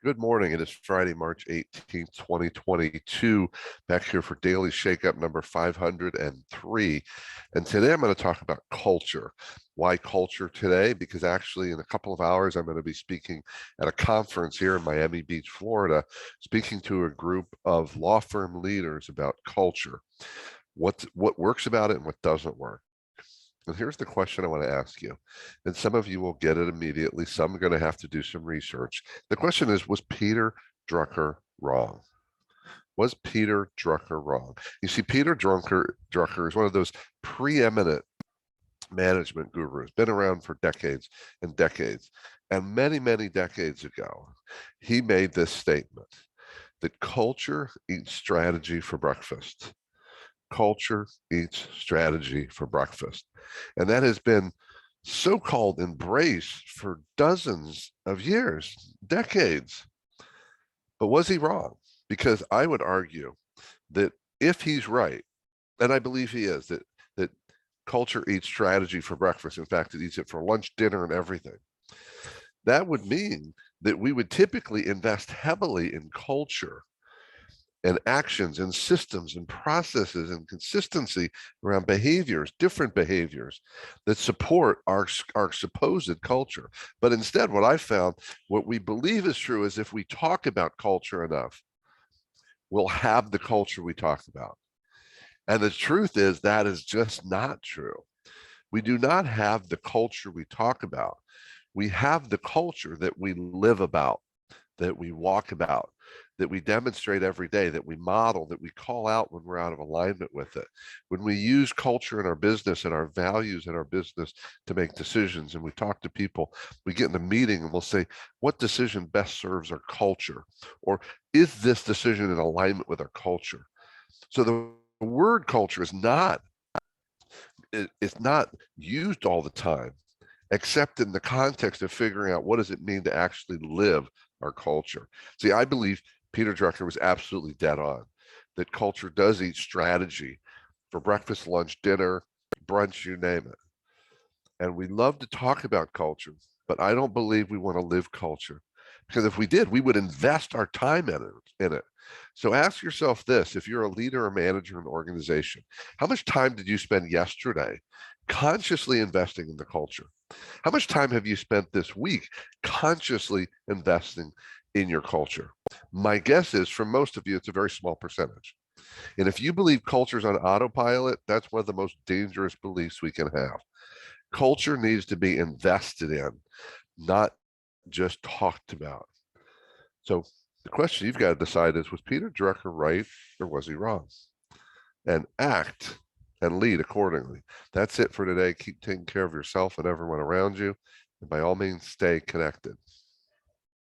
Good morning. It is Friday, March 18th, 2022. Back here for Daily Shakeup number 503. And today I'm going to talk about culture. Why culture today? Because actually, in a couple of hours, I'm going to be speaking at a conference here in Miami Beach, Florida, speaking to a group of law firm leaders about culture. What works about it and what doesn't work. And here's the question I want to ask you. And some of you will get it immediately. Some are going to have to do some research. The question is, was Peter Drucker wrong? Was Peter Drucker wrong? You see, Peter Drucker is one of those preeminent management gurus, been around for decades and decades. And many, many decades ago, he made this statement that culture eats strategy for breakfast. Culture eats strategy for breakfast. And that has been so-called embraced for dozens of years, decades. But was he wrong? Because I would argue that if he's right, and I believe he is, that culture eats strategy for breakfast. In fact, it eats it for lunch, dinner, and everything. That would mean that we would typically invest heavily in culture and actions and systems and processes and consistency around behaviors, different behaviors that support our supposed culture. But instead, what I found, what we believe is true is if we talk about culture enough, we'll have the culture we talked about. And the truth is that is just not true. We do not have the culture we talk about. We have the culture that we live about, that we walk about, that we demonstrate every day, that we model, that we call out when we're out of alignment with it. When we use culture in our business and our values in our business to make decisions, and we talk to people, we get in a meeting and we'll say, what decision best serves our culture? Or is this decision in alignment with our culture? So the word culture is it's not used all the time, except in the context of figuring out what does it mean to actually live our culture. See, I believe Peter Drucker was absolutely dead on, that culture does eat strategy for breakfast, lunch, dinner, brunch, you name it. And we love to talk about culture, but I don't believe we want to live culture. Because if we did, we would invest our time in it. So ask yourself this, if you're a leader or manager in an organization, how much time did you spend yesterday consciously investing in the culture? How much time have you spent this week consciously investing in your culture? My guess is for most of you, it's a very small percentage. And if you believe culture's on autopilot, that's one of the most dangerous beliefs we can have. Culture needs to be invested in, not just talked about. So the question you've got to decide is, was Peter Drucker right or was he wrong? And act and lead accordingly. That's it for today. Keep taking care of yourself and everyone around you. And by all means, stay connected.